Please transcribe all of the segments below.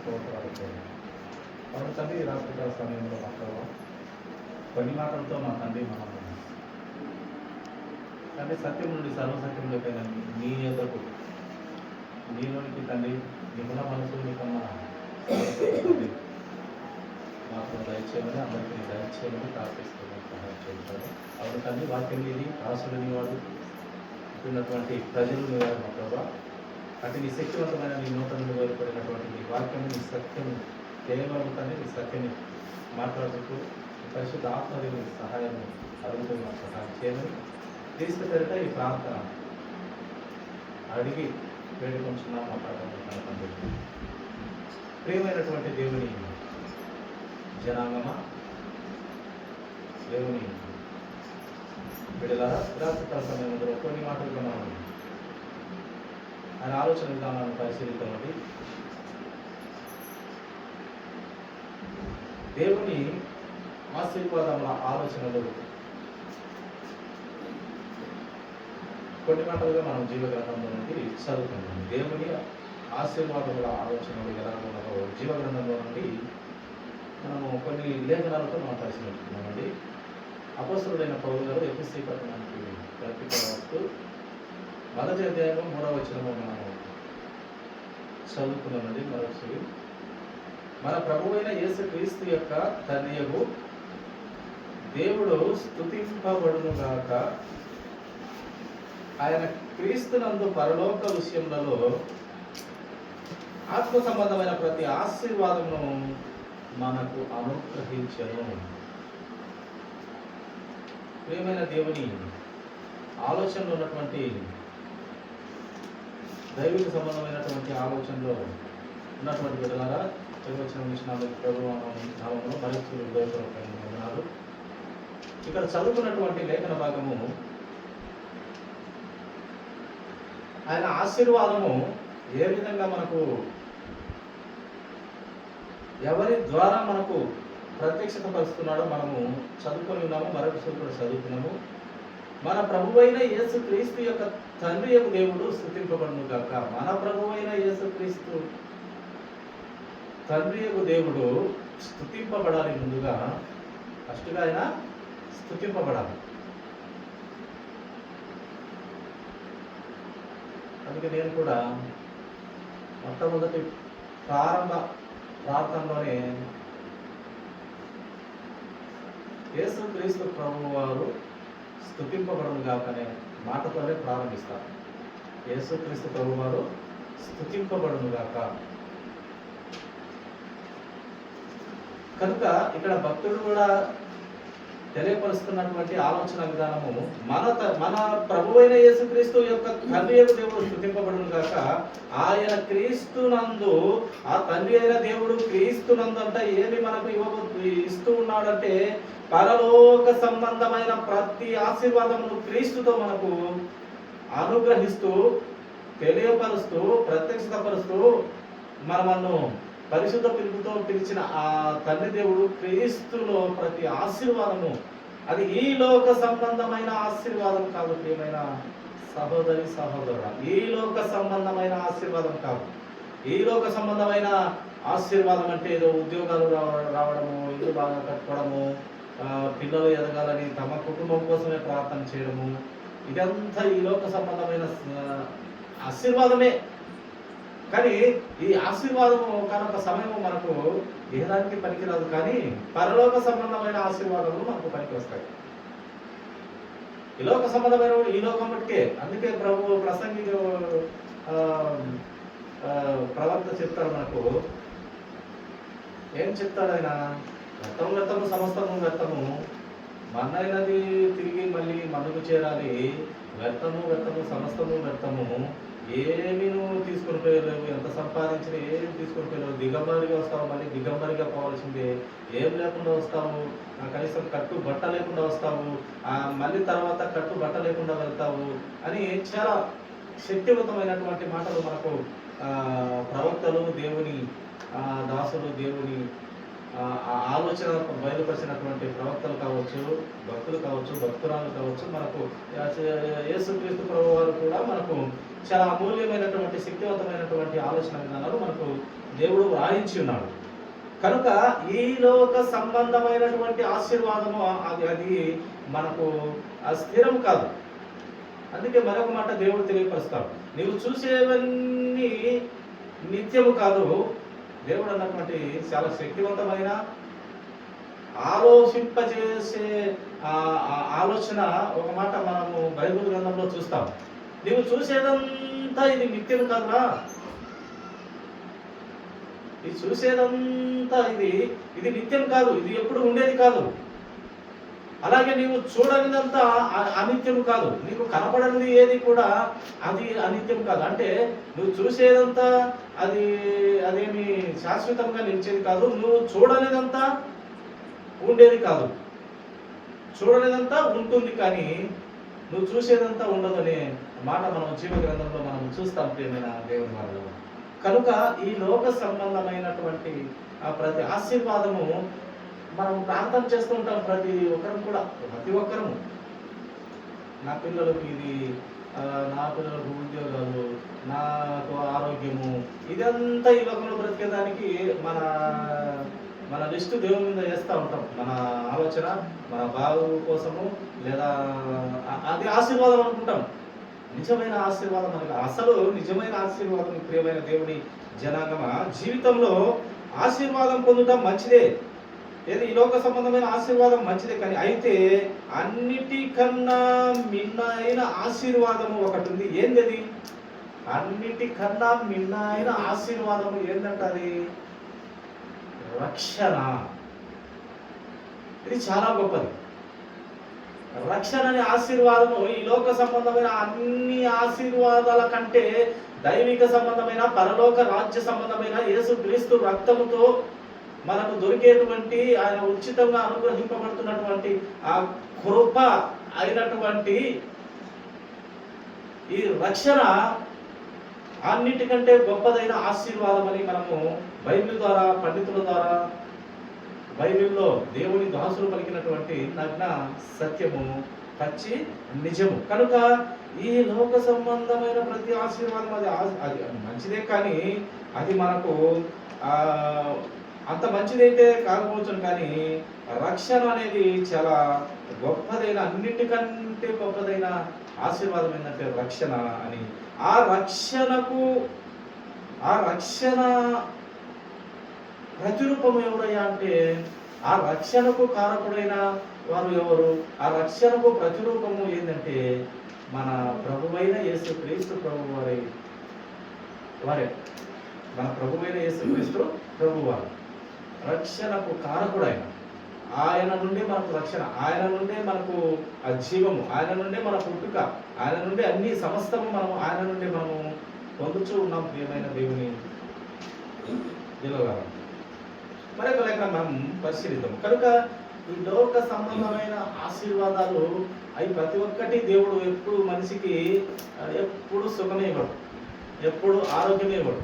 స్తోత్రాలు. కాబట్టి తండ్రి ఈ రాత్రికాల సమయంలో మా ప్రభావ కొన్ని మాటలతో మా తండ్రి మమ్మల్ని తండ్రి సత్యం నుండి సర్వసత్యంలోకైనా నీ యొద్దకు నీలోనికి తండ్రి నీకున్న మనసు నీకున్న మాకు దయచేయమని అందరికీ దయచేయమని ప్రార్థిస్తున్నాను. సహాయం చేస్తాను. అవును తండ్రి వాక్యం ఇది రాసులని వాడు ఉన్నటువంటి ప్రజలు మా ప్రభావ అటు నీ శక్తివంతమైన నీ నూతనంగా వేరుపడినటువంటి నీ వాక్యము నీ సత్యం కేవలం తండ్రి నీ సత్యాన్ని మాట్లాడుతూ పరిశుద్ధ ఆత్మదేవుని సహాయం అడుగుతూ మాకు సహాయం చేయమని తీసుకుపెడతా ఈ ప్రార్థన అడిగి వేడుకొంచున్నాం మాట్లాడుతున్నాను. ప్రియమైనటువంటి దేవుని జనాంగమా, దేవుని బిడ్డలారా, రాత్రికాల సమయంలో కొన్ని మాటలు మనం ఆయన ఆలోచన విధానాన్ని పరిశీలిద్దామండి. దేవుని ఆశీర్వాదముల ఆలోచనలు కొన్ని మాటలుగా మనం జీవగ్రంథంలో నుండి చదువుకుంటాం. దేవుని ఆశీర్వాదముల ఆలోచనలు ఎలా ఉన్నదో జీవగ్రంథంలో నుండి మనము కొన్ని లేఖనాలతో మనం పరిశీలిస్తున్నామండి. అపోస్తలుడైన పౌలు గారు ఎఫెసీ పట్టణానికి పత్రిక రాస్తూ 1వ అధ్యాయం 3వ వచనము మనము చదువుకున్నామండి. మరొకసారి మన ప్రభువైన యేసుక్రీస్తు యొక్క తండ్రియగు దేవుడు స్తుతింపబడును గాక. ఆయన క్రీస్తునందు పరలోక విషయములలో ఆత్మ సంబంధమైన ప్రతి ఆశీర్వాదమును మనకు అనుగ్రహించను. ప్రియమైన దేవుని ఆలోచనలో ఉన్నటువంటి దైవిక సంబంధమైనటువంటి ఆలోచనలో ఉన్నటువంటి బిడ్డలారా, వచ్చిన విషయాలు ప్రభుత్వంలో మరింత ఉన్నారు. ఇక్కడ చదువుకున్నటువంటి లేఖన భాగము ఆయన ఆశీర్వాదము ఏ విధంగా మనకు ఎవరి ద్వారా మనకు ప్రత్యక్షత పరుస్తున్నాడో మనము చదువుకొని ఉన్నాము. మరొకసారి కూడా చదువుతున్నాము. మన ప్రభువైన యేసుక్రీస్తు యొక్క తండ్రి యొక్క దేవుడు స్తుతింపబడును గాక. మన ప్రభువైన యేసుక్రీస్తు తండ్రి యొక్క దేవుడు స్తుతింపబడాలి. ముందుగా ఫస్ట్గా ఆయన స్తుతింపబడాలి. అందుకే నేను కూడా మొట్టమొదటి ప్రారంభ ప్రార్థనలోనే యేసుక్రీస్తు ప్రభువు వారు స్తుతింపబడును గాక అనే మాటతోనే ప్రారంభిస్తారు. యేసుక్రీస్తు ప్రభువు వారు స్తుతింపబడును గాక. కనుక ఇక్కడ భక్తుడు కూడా తెలియపరుస్తున్నటువంటి ఆలోచన విధానము మన ప్రభువైన యేసుక్రీస్తు యొక్క తండ్రి యొక్క దేవుడు స్తుతింపబడును గాక. ఆయన క్రీస్తునందు, ఆ తండ్రి అయిన దేవుడు క్రీస్తునందు అంటే ఏమి మనకు ఇస్తూ ఉన్నాడంటే పరలోక సంబంధమైన ప్రతి ఆశీర్వాదమును క్రీస్తుతో మనకు అనుగ్రహిస్తూ తెలియపరుస్తూ ప్రత్యక్షతపరుస్తూ మనను పరిశుద్ధ పిలుపుతో పిలిచిన ఆ తండ్రి దేవుడు క్రీస్తులో ప్రతి ఆశీర్వాదము అది ఈ లోక సంబంధమైన ఆశీర్వాదం కాదు. ప్రియమైన సహోదరి సహోదరుడా, ఈ లోక సంబంధమైన ఆశీర్వాదం కాదు. ఈ లోక సంబంధమైన ఆశీర్వాదం అంటే ఏదో ఉద్యోగాలు రావడము, ఇల్లు బాగా కట్టుకోవడము, పిల్లలు ఎదగాలని తమ కుటుంబం కోసమే ప్రార్థన చేయడము, ఇదంతా ఈ లోక సంబంధమైన ఆశీర్వాదమే. కానీ ఈ ఆశీర్వాదము కనుక సమయము మనకు ఏదానికి పనికిరాదు. కానీ పరలోక సంబంధమైన ఆశీర్వాదములు మనకు పనికి వస్తాయి. ఈ లోక సంబంధమైన ఈ లోకం బట్టికే. అందుకే ప్రభు ప్రసంగి ప్రవక్త చెప్తాడు మనకు. ఏం చెప్తాడు ఆయన? వ్యర్థము వ్యర్థము సమస్తము వ్యర్థము, మన్నైనది తిరిగి మళ్ళీ మనుకు చేరాలి. వ్యర్థము వ్యర్థము సమస్తము వ్యర్థము, ఏమి నువ్వు తీసుకొని పోయలేవు, ఎంత సంపాదించినా ఏమి తీసుకొని పోయలేవు. దిగంబరిగా వస్తావు, మళ్ళీ దిగంబరిగా పోవాల్సిందే. ఏం లేకుండా వస్తావు, కనీసం కట్టు బట్ట లేకుండా వస్తావు, మళ్ళీ తర్వాత కట్టు బట్ట లేకుండా వెళ్తావు అని చాలా శక్తివంతమైనటువంటి మాటలు మనకు ప్రవక్తలు, దేవుని దాసులు, దేవుని ఆలోచన బయలుపరిచినటువంటి ప్రవక్తలు కావచ్చు, భక్తులు కావచ్చు, భక్తురాలు కావచ్చు, మనకు యేసుక్రీస్తు ప్రభు వారు కూడా మనకు చాలా అమూల్యమైనటువంటి శక్తివంతమైనటువంటి ఆలోచన విధానాలు మనకు దేవుడు రాయించి ఉన్నాడు. కనుక ఈ లోక సంబంధమైనటువంటి ఆశీర్వాదము అది మనకు స్థిరం కాదు. అందుకే మరొక మాట దేవుడు తెలియపరుస్తాడు, నీవు చూసేవన్నీ నిత్యము కాదు. దేవుడు అన్నటువంటి చాలా శక్తివంతమైన ఆలోచింపజేసే ఆలోచన ఒక మాట మనము బైబిల్ గ్రంథంలో చూస్తాం. నీవు చూసేదంతా ఇది నిత్యం కాదురా, ఇది చూసేదంతా ఇది నిత్యం కాదు, ఇది ఎప్పుడు ఉండేది కాదు. అలాగే నీవు చూడనిదంతా అనిత్యం కాదు, నీకు కనపడనిది ఏది కూడా అది అనిత్యం కాదు. అంటే నువ్వు చూసేదంతా అదేమి శాశ్వతంగా నిలిచేది కాదు, నువ్వు చూడనిదంతా ఉండేది కాదు. చూడనిదంతా ఉంటుంది కానీ నువ్వు చూసేదంతా ఉండదు అనే మాట మనం జీవ గ్రంథంలో మనం చూస్తాం ప్రియమైన దేవుని వారిలో. కనుక ఈ లోక సంబంధమైనటువంటి ప్రతి ఆశీర్వాదము మనం ప్రార్థన చేస్తూ ఉంటాం. ప్రతి ఒక్కరము నా పిల్లలకు ఇది, నా పిల్లలకు ఉద్యోగాలు, నాకు ఆరోగ్యము, ఇదంతా ఈ లోకంలో బ్రతికేదానికి మన లిస్టు దేవుని మీద వేస్తూ ఉంటాం. మన ఆలోచన మన బాగు కోసము, లేదా అది ఆశీర్వాదం అనుకుంటాం. నిజమైన ఆశీర్వాదం మనకి అసలు నిజమైన ఆశీర్వాదం ప్రియమైన దేవుని జనాంగమ జీవితంలో ఆశీర్వాదం పొందడం మంచిదే. ఏది ఈ లోక సంబంధమైన ఆశీర్వాదం మంచిదే, కానీ అయితే అన్నిటికన్నా మిన్నైన ఆశీర్వాదము ఒకటి ఉంది. ఏంది? అన్నిటికన్నా మిన్నైన ఆశీర్వాదము ఏంటంటే అది రక్షణ. ఇది చాలా గొప్పది. రక్షణ అనే ఆశీర్వాదము ఈ లోక సంబంధమైన అన్ని ఆశీర్వాదాల కంటే దైవిక సంబంధమైన పరలోక రాజ్య సంబంధమైన యేసుక్రీస్తు రక్తముతో మనకు దొరికేటువంటి ఆయన ఉచితంగా అనుగ్రహింపబడుతున్నటువంటి ఆ కృప అయినటువంటి ఈ రక్షణ అన్నిటికంటే గొప్పదైన ఆశీర్వాదం అని మనము బైబిల్ ద్వారా, పండితుల ద్వారా, బైబిల్లో దేవుని దాసులు పలికినటువంటి నగ్న సత్యము, పచ్చి నిజము. కనుక ఈ లోక సంబంధమైన ప్రతి ఆశీర్వాదం అది మంచిదే, కానీ అది మనకు అంత మంచిదైతే కాకపోవచ్చు. కానీ రక్షణ అనేది చాలా గొప్పదైన, అన్నిటికంటే గొప్పదైన ఆశీర్వాదం ఏంటంటే రక్షణ అని. ఆ రక్షణ ప్రతిరూపం ఎవరయ్యా అంటే ఆ రక్షణకు కారకుడైన వారు ఎవరు? ఆ రక్షణకు ప్రతిరూపము ఏంటంటే మన ప్రభువైన యేసుక్రీస్తు ప్రభు వారే. మన ప్రభువైన యేసుక్రీస్తు ప్రభువారు రక్షణకు కారకుడైన. ఆయన నుండి మనకు రక్షణ, ఆయన నుండే మనకు ఆ జీవము, ఆయన నుండే మన పుట్టుక, ఆయన నుండి అన్ని సమస్తము ఆయన నుండి మనము పొందుతూ ఉన్నాం ప్రియమైన దేవుని దినగారు. మరొక లేఖ మనం పరిశీలిద్దాం. కనుక ఈ లోక సంబంధమైన ఆశీర్వాదాలు అవి ప్రతి ఒక్కటి దేవుడు ఎప్పుడు మనిషికి ఎప్పుడు సుఖమే ఇవ్వడు, ఎప్పుడు ఆరోగ్యమే ఇవ్వడు,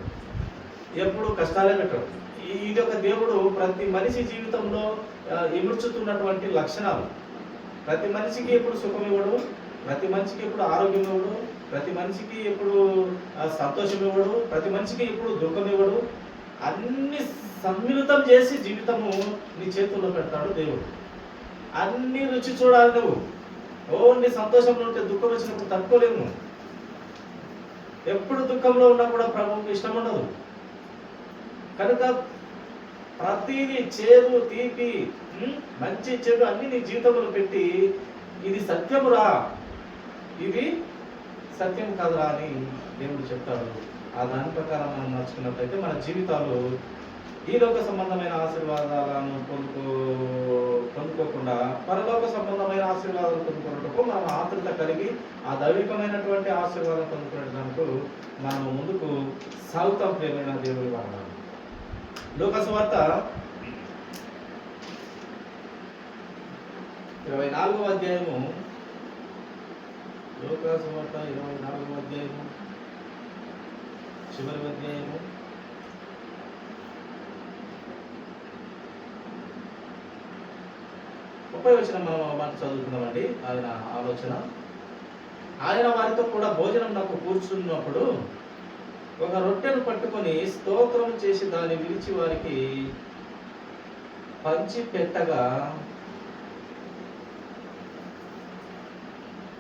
ఎప్పుడు కష్టాలే పెట్టడు. ఇది ఒక దేవుడు ప్రతి మనిషి జీవితంలో ఇముడ్చుతున్నటువంటి లక్షణాలు. ప్రతి మనిషికి ఎప్పుడు సుఖం ఇవ్వడు, ప్రతి మనిషికి ఎప్పుడు ఆరోగ్యం ఇవ్వడు, ప్రతి మనిషికి ఎప్పుడు సంతోషం ఇవ్వడు, ప్రతి మనిషికి ఎప్పుడు దుఃఖం ఇవ్వడు. అన్ని సమ్మిళితం చేసి జీవితము నీ చేతుల్లో పెడతాడు దేవుడు. అన్ని రుచి చూడాలి నువ్వు. ఓన్లీ సంతోషంలో ఉంటే దుఃఖం వచ్చినప్పుడు తట్టుకోలేము. ఎప్పుడు దుఃఖంలో ఉన్నా కూడా ప్రభువుకి ఇష్టం ఉండదు. కనుక ప్రతిదీ చేదు, తీపి, మంచి, చెడు అన్ని నీ జీవితంలో పెట్టి ఇది సత్యమురా, ఇది సత్యం కాదురా అని దేవుడు చెప్తాడు. ఆ దాని ప్రకారం మనం నడుచుకున్నట్లయితే మన జీవితాలు ఈ లోక సంబంధమైన ఆశీర్వాదాలను పొందుకోకుండా పరలోక సంబంధమైన ఆశీర్వాదాలు పొందుకున్నట్టుకు మనం ఆతృత కలిగి ఆ దైవికమైనటువంటి ఆశీర్వాదం పొందుకునేటందుకు మనం ముందుకు సాగుతాం ప్రియమైన దేవుడి వాహనాలు. లూకా సువార్త 24వ అధ్యాయము, లూకా సువార్త 24వ అధ్యాయము చివరి అధ్యాయము 30వ వచనం మనం చదువుకుందామండి. ఆయన ఆలోచన ఆయన వారితో కూడా భోజనం నాకు కూర్చున్నప్పుడు ఒక రొట్టెను పట్టుకొని స్తోత్రం చేసి దాన్ని విరిచి వారికి పంచి పెట్టగా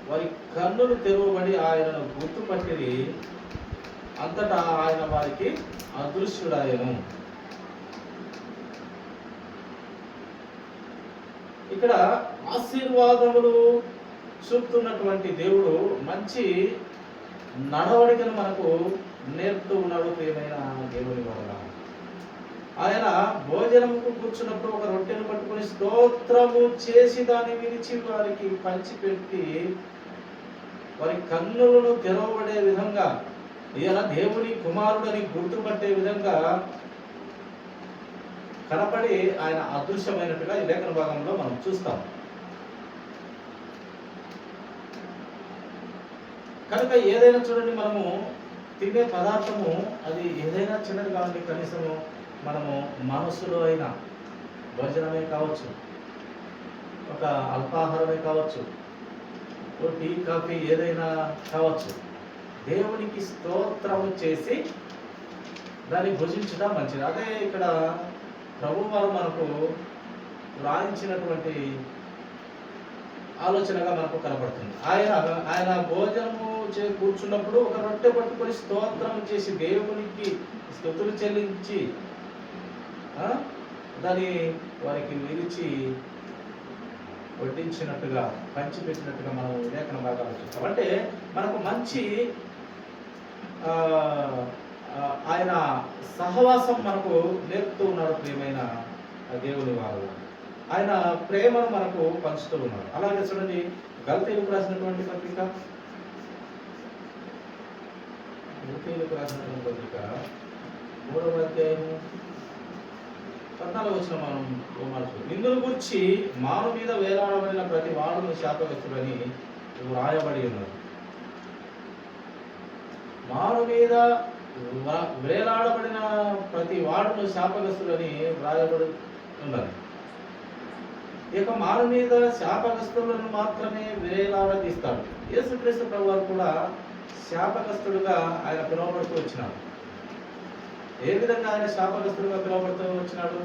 వారి కన్నులు తెరవబడి ఆయనను గుర్తుపట్టిరి. అంతటా ఆయన వారికి అదృశ్యుడాయను. ఇక్కడ ఆశీర్వాదములు చూపుతున్నటువంటి దేవుడు మంచి నడవడికను మనకు నేర్పుతూ ఉన్నాడు. ప్రియమైన దేవుని వల్ల ఆయన భోజనముకు కూర్చున్నప్పుడు ఒక రొట్టెను పట్టుకొని స్తోత్రము చేసి దాన్ని విరిచి వారికి పంచిపెట్టి వారి కన్నులను తెరవబడే విధంగా, ఈయన దేవుని కుమారుడని గుర్తుపట్టే విధంగా కనపడి ఆయన అదృశ్యమైనట్టుగా ఈ లేఖన భాగంలో మనం చూస్తాం. కనుక ఏదైనా చూడండి, మనము తినే పదార్థము అది ఏదైనా చిన్నది కావండి, కనీసము మనము మనసులో అయినా భోజనమే కావచ్చు, ఒక అల్పాహారమే కావచ్చు, టీ కాఫీ ఏదైనా కావచ్చు, దేవునికి స్తోత్రము చేసి దాన్ని భుజించడం మంచిది. అదే ఇక్కడ ప్రభువారు మనకు వ్రాయించినటువంటి ఆలోచనగా మనకు కనబడుతుంది. ఆయన భోజనము కూర్చున్నప్పుడు ఒక రొట్టె పట్టుకొని స్తోత్రం చేసి దేవునికి స్తుతులు చెల్లించి దాన్ని వారికి విరిచి వడ్డించినట్టుగా పంచిపెట్టినట్టుగా మనం లేఖన భాగాలు చూస్తాం. అంటే మనకు మంచి ఆయన సహవాసం మనకు నేర్పుతూ ఉన్నాడు. ప్రియమైన దేవుని వారు ఆయన ప్రేమను మనకు పంచుతూ ఉన్నాడు. అలాగే చూడండి, గలతీయులకు రాసినటువంటి పత్రిక 3వ అధ్యాయము 14వ వచనం మనం నిన్నును గురించి మాను మీద వేలాడబడిన ప్రతి వాడును శాపగ్రస్తుడని వ్రాయబడి ఉన్నది. మాను మీద వేలాడబడిన ప్రతి వాడును శాపగ్రస్తుడని వ్రాయబడి ఉన్నది. ఇక మాను మీద శాపగ్రస్తులను మాత్రమే వేలాడదీస్తాడు. యేసుక్రీస్తు ప్రభువారు కూడా శాపగ్రస్తుడుగా ఆయన పిలువబడుతూ వచ్చినాడు. ఏ విధంగా ఆయన శాపగ్రస్తుడుగా పిలువబడుతూ వచ్చినాడు?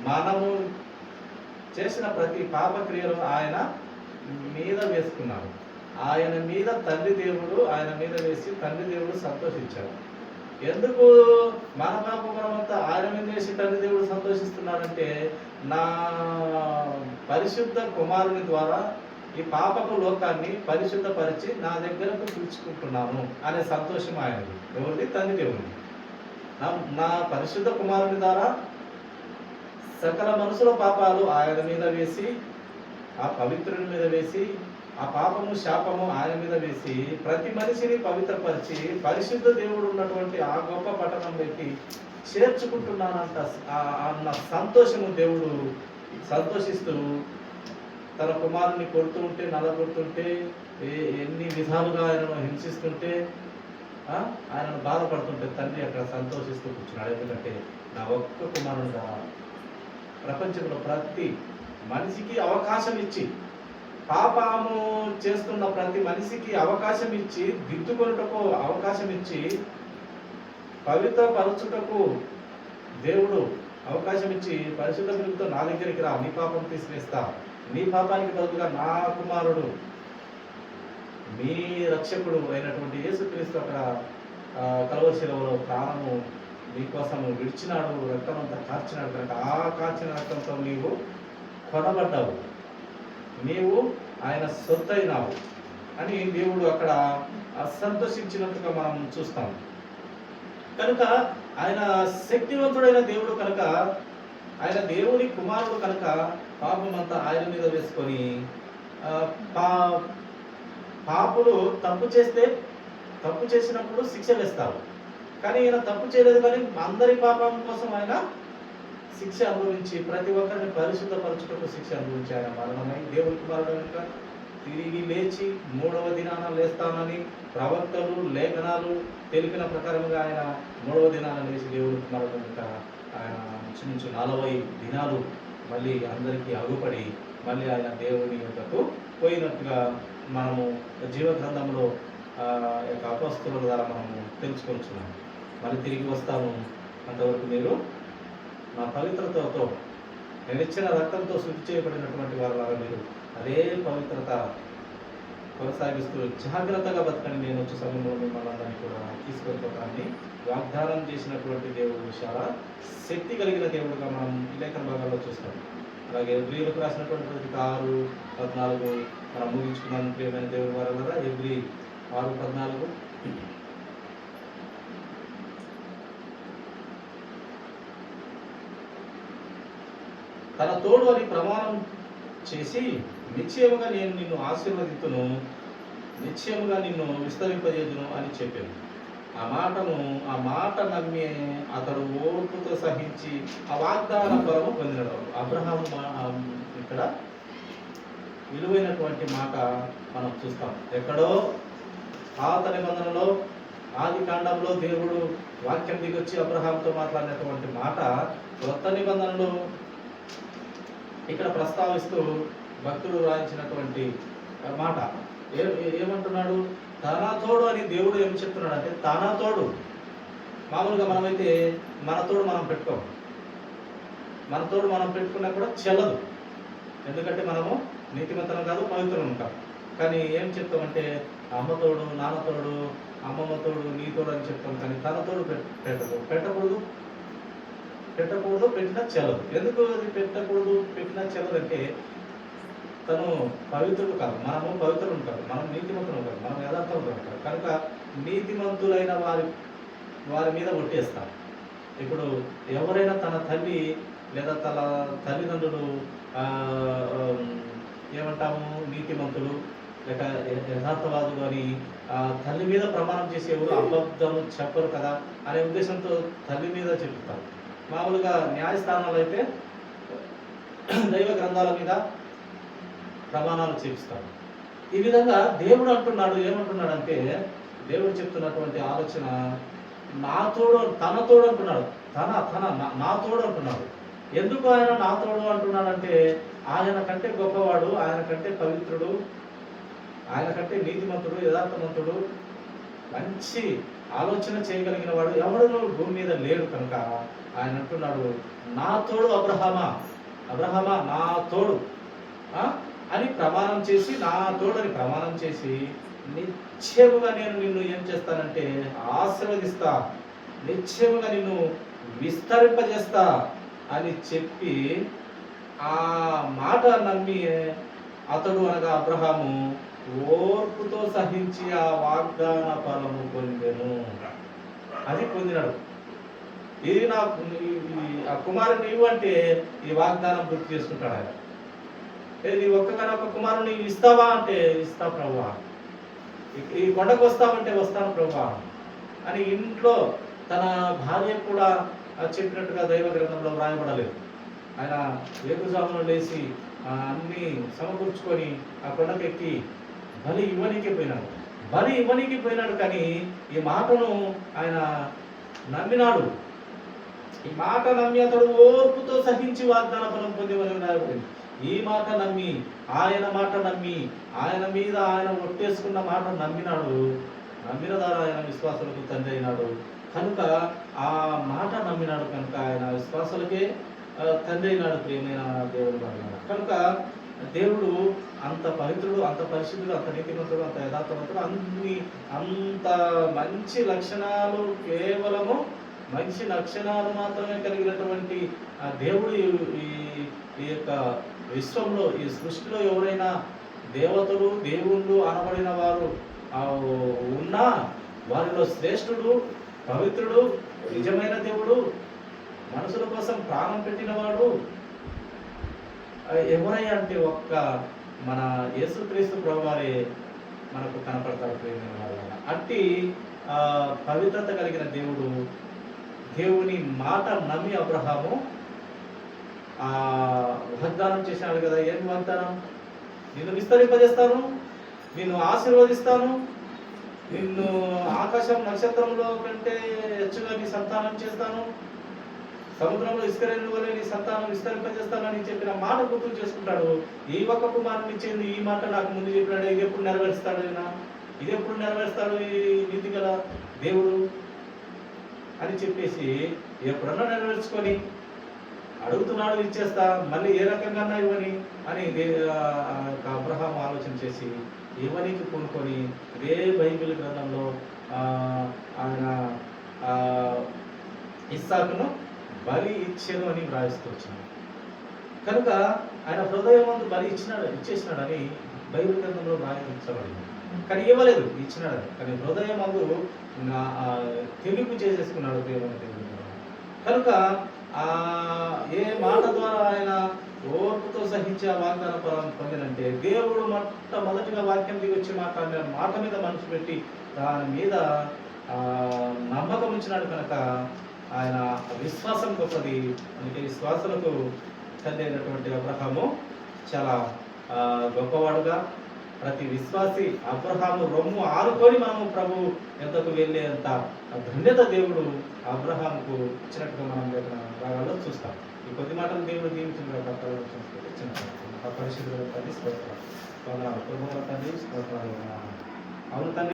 మనము చేసిన ప్రతి పాపక్రియలు ఆయన మీద వేసుకున్నాడు. ఆయన మీద తండ్రి దేవుడు ఆయన మీద వేసి తండ్రి దేవుడు సంతోషించాడు. ఎందుకు మన పాపమంతా ఆయన మీద వేసి తండ్రి దేవుడు సంతోషిస్తున్నాడంటే, నా పరిశుద్ధ కుమారుని ద్వారా ఈ పాపపు లోకాన్ని పరిశుద్ధపరిచి నా దగ్గరకు పిలుచుకుంటున్నాను అనే సంతోషం ఆయనది. ఎవరిది? తండ్రి దేవుడిని. నా పరిశుద్ధ కుమారుని ద్వారా సకల మనుషుల పాపాలు ఆయన మీద వేసి, ఆ పవిత్రుని మీద వేసి, ఆ పాపము శాపము ఆయన మీద వేసి ప్రతి మనిషిని పవిత్రపరిచి పరిశుద్ధ దేవుడు ఉన్నటువంటి ఆ గొప్ప పట్టణంలోకి చేర్చుకుంటున్నానంట అన్న సంతోషము దేవుడు సంతోషిస్తూ తన కుమారుని కొడుతూ ఉంటే, నలగొడుతుంటే, ఎన్ని విధాలుగా ఆయనను హింసిస్తుంటే, ఆయనను బాధపడుతుంటే తండ్రి అక్కడ సంతోషిస్తూ కూర్చున్నాడు. ఎందుకంటే నా ఒక్క కుమారుని ద్వారా ప్రపంచంలో ప్రతి మనిషికి అవకాశం ఇచ్చి, పాపము చేస్తున్న ప్రతి మనిషికి అవకాశం ఇచ్చి, దిద్దుకొనుటకు అవకాశం ఇచ్చి, పవిత్రపరచుటకు దేవుడు అవకాశం ఇచ్చి, పరిశుద్ధ పిలుపుతో నా దగ్గరికి రా, నీ పాపం తీసివేస్తా, నీ పాపానికి బదులుగా నా కుమారుడు మీ రక్షకుడు అయినటువంటి యేసుక్రీస్తు అక్కడ కలువరి శిలువలో ప్రాణము నీకోసం విడిచినాడు, రక్తమంతా కార్చినాడు. కనుక ఆ కార్చిన రక్తంతో నీవు కొనబడ్డావు, నీవు ఆయన సొత్తైనావు అని దేవుడు అక్కడ సంతోషించినట్టుగా మనం చూస్తాం. కనుక ఆయన శక్తివంతుడైన దేవుడు కనుక, ఆయన దేవుని కుమారుడు కనుక పాపమంతా ఆయన మీద వేసుకొని, పాపులు తప్పు చేసినప్పుడు శిక్ష వేస్తారు. కానీ ఈయన తప్పు చేయలేదు, కానీ అందరి పాపం కోసం ఆయన శిక్ష అనుభవించి ప్రతి ఒక్కరిని పరిశుద్ధపరచుటకు శిక్ష అనుభవించి ఆయన మరణమై దేవుని కుమారుడు కనుక తిరిగి లేచి 3వ దినాన లేస్తానని ప్రవక్తలు లేఖనాలు తెలిపిన ప్రకారంగా ఆయన 3వ దినాన లేచి దేవుని కుమారుడు కనుక ఆయన నుంచి 40 దినాలు మళ్ళీ అందరికీ అగుపడి మళ్ళీ ఆయన దేవుని యొక్కకు పోయినట్టుగా మనము జీవ గ్రంథంలో యొక్క అపొస్తలుల ద్వారా మనము తెలుసుకొచ్చున్నాం. మళ్ళీ తిరిగి వస్తాము, అంతవరకు మీరు నా పవిత్రతతో నేను ఇచ్చిన రక్తంతో శుద్ధి చేయబడినటువంటి వారు మీరు అదే పవిత్రత కొనసాగిస్తూ జాగ్రత్తగా బతకని నేను వచ్చే సమయంలో మిమ్మల్ని కూడా తీసుకెళ్ళిపోతాన్ని వాగ్దానం చేసినటువంటి దేవుడు చాలా శక్తి కలిగిన దేవుడుగా మనం ఈ లేఖన భాగాల్లో చూస్తాం. అలాగే ఎబ్రీలకు రాసినటువంటి 6:14 మనం ముగించుకున్నాం. ప్రియమైన దేవుడు వారు కదా, ఎబ్రీ 6:14 తన తోడు అని ప్రమాణం చేసి నిశ్చయముగా నేను నిన్ను ఆశీర్వదింతును, నిశ్చయముగా నిన్ను విస్తరింపజేదును అని చెప్పాను. ఆ మాట నమ్మి అతడు ఓర్పుతో సహించి ఆ వాగ్దాన ఫలము పొందినడు. అబ్రహాము ఇక్కడ విలువైనటువంటి మాట మనం చూస్తాం. ఎక్కడో పాత నిబంధనలో ఆది కాండంలో దేవుడు వాక్యం దిగొచ్చి అబ్రహాంతో మాట్లాడినటువంటి మాట కొత్త నిబంధనలో ఇక్కడ ప్రస్తావిస్తూ భక్తుడు రాయించినటువంటి మాట ఏమంటున్నాడు? తన తోడు అని దేవుడు ఏం చెప్తున్నాడు అంటే తన తోడు. మామూలుగా మనమైతే మన తోడు మనం పెట్టుకోం, మన తోడు మనం పెట్టుకున్నా కూడా చెల్లదు. ఎందుకంటే మనము నీతిమంతులం కాదు, పవిత్రులం కాదు. కానీ ఏం చెప్తామంటే అమ్మ తోడు, నాన్న తోడు, అమ్మమ్మ తోడు, నీ తోడు అని చెప్తాం. కానీ తన తోడు పెట్టకూడదు, పెట్టినా చెల్లదు. ఎందుకు అది పెట్టకూడదు, పెట్టినా చెల్లదు అంటే తను పవిత్రుడు కాదు, మనము పవిత్రులు కాదు, మనం నీతిమంతులు కాదు, మనం యథార్థంగా కాదు. కనుక నీతిమంతులైన వారి మీద ఒట్టేస్తాం. ఇప్పుడు ఎవరైనా తన తల్లి లేదా తన తల్లిదండ్రులు ఏమంటాము నీతిమంతులు లేక యథార్థవాదులు అని తల్లి మీద ప్రమాణం చేసేవారు అబద్ధం చెప్పరు కదా అనే ఉద్దేశంతో తల్లి మీద చెప్తారు. మామూలుగా న్యాయస్థానాలు అయితే దైవ గ్రంథాల మీద ప్రమాణాలు చేపిస్తాడు. ఈ విధంగా దేవుడు అంటున్నాడు, ఏమంటున్నాడంటే దేవుడు చెప్తున్నటువంటి ఆలోచన నా తోడు, తన తోడు అంటున్నాడు, నా తోడు అంటున్నాడు. ఎందుకు ఆయన నా తోడు అంటున్నాడంటే ఆయన కంటే గొప్పవాడు, ఆయన కంటే పవిత్రుడు, ఆయన కంటే నీతిమంతుడు, యథార్థవంతుడు, మంచి ఆలోచన చేయగలిగిన వాడు ఎవడూ భూమి మీద లేడు. కనుక ఆయన అంటున్నాడు నా తోడు అబ్రహామా నా తోడు అని ప్రమాణం చేసి, నా తోడని ప్రమాణం చేసి నిశ్చయముగా నేను నిన్ను ఏం చేస్తానంటే ఆశీర్వదిస్తా, నిశ్చయముగా నిన్ను విస్తరింపజేస్తా అని చెప్పి ఆ మాట నమ్మి అతడు అనగా అబ్రహాము ఓర్పుతో సహించి ఆ వాగ్దాన ఫలము పొందెను. అది పొందినాడు. ఇది నా ఆ కుమారుని ఇవ్వు అంటే ఈ వాగ్దానం గుర్తు చేసుకుంటాడు ఆయన. నీ ఒక్క కుమారుని ఇస్తావా అంటే ఇస్తా ప్రభువా, ఈ కొండకు వస్తావంటే వస్తాను ప్రభువా అని ఇంట్లో తన భార్య కూడా చెప్పినట్టుగా దైవ గ్రంథంలో వ్రాయబడలేదు. ఆయన వేకుజామున లేచి అన్ని సమకూర్చుకొని ఆ కొండకెక్కి బలి ఇవ్వనీకి పోయినాడు. కానీ ఈ మాటను ఆయన నమ్మినాడు. ఈ మాట నమ్మి అతడు ఓర్పుతో సహించి వాగ్దాన ఫలం పొందేవని రాయబడింది. ఈ మాట నమ్మి ఆయన మీద ఆయన ఒట్టేసుకున్న మాట నమ్మిన ద్వారా ఆయన విశ్వాసులకు తండ్రి అయినాడు. కనుక ఆ మాట నమ్మినాడు కనుక ఆయన విశ్వాసులకే తండ్రి అయినాడు. ప్రియమైన దేవుడు కనుక దేవుడు అంత పవిత్రుడు, అంత పరిశుద్ధుడు, అంత నీతిమంతుడు, అంత యథార్థవంతుడు, అంత మంచి లక్షణాలు, కేవలము మంచి లక్షణాలు మాత్రమే కలిగినటువంటి ఆ దేవుడు ఈ యొక్క విశ్వంలో, ఈ సృష్టిలో ఎవరైనా దేవతలు, దేవుళ్ళు అనబడిన వారు ఉన్నా వారిలో శ్రేష్ఠుడు, పవిత్రుడు, నిజమైన దేవుడు, మనుషుల కోసం ప్రాణం పెట్టినవాడు ఎవరయ్యా అంటే ఒక్క మన యేసుక్రీస్తు ప్రభువారే మనకు కనపడతాడు. ప్రేమైన వాళ్ళ అట్టి పవిత్రత కలిగిన దేవుడు, దేవుని మాట నమ్మి అబ్రహాము వాగ్దానం చేశాడు కదా. ఏం వాగ్దానం? నిన్ను విస్తరింపజేస్తాను, నిన్ను ఆశీర్వదిస్తాను, నిన్ను ఆకాశం నక్షత్రంలో కంటే హెచ్చుగా నీ సంతానం చేస్తాను, సముద్రంలో ఇసుకరేణుల వలె నీ సంతానం విస్తరింపజేస్తానని చెప్పిన మాట గుర్తు చేసుకుంటాడు. ఈ ఒక్క కుమారుని ఇచ్చింది, ఈ మాట నాకు ముందు చెప్పినాడు, ఇది ఎప్పుడు నెరవేరుస్తాడు ఈయన, ఇది ఎప్పుడు నెరవేరుస్తాడు ఈ నీతి గల దేవుడు అని చెప్పేసి ఎప్పుడన్నా నెరవేర్చుకొని అడుగుతున్నాడు, ఇచ్చేస్తా, మళ్ళీ ఏ రకంగా ఇవ్వని అని అబ్రహాం ఆలోచన చేసి ఇవ్వనికి కొనుక్కొని ఇదే బైబిల్ గ్రంథంలో ఆయన ఇస్సాకును బలి ఇచ్చేను అని వ్రాయిస్తూ వచ్చినాడు. కనుక ఆయన హృదయం ముందు బలి ఇచ్చేసినాడని బైబిల్ గ్రంథంలో వ్రాయించబడింది. కానీ ఇవ్వలేదు, ఇచ్చినాడు. కానీ హృదయం ముందు తెలుపు చేసేసుకున్నాడు దేవుని. కనుక ఏ మాట ద్వారా ఆయన ఓర్పుతో సహించే వాగ్దాన పొందినంటే దేవుడు మొట్టమొదటిగా వాక్యం దిగి వచ్చి మాట మీద మనసు పెట్టి దాని మీద నమ్మకం ఉంచినాడు. కనుక ఆయన విశ్వాసం గొప్పది. అందుకే విశ్వాసులకు తండ్రి అయినటువంటి అబ్రహాము చాలా గొప్పవాడుగా, ప్రతి విశ్వాసి అబ్రహాము రొమ్ము ఆనుకొని మనము ప్రభు ఎంతకు వెళ్ళేంత ధన్యత దేవుడు అబ్రహాముకు ఇచ్చినట్టుగా మనం భాగాల్లో చూస్తాం. ఈ కొద్ది మాటలు దేవుడు దీవించిన పరిశుద్ధ తండ్రి స్తోత్రాలు. అవును తండ్రి.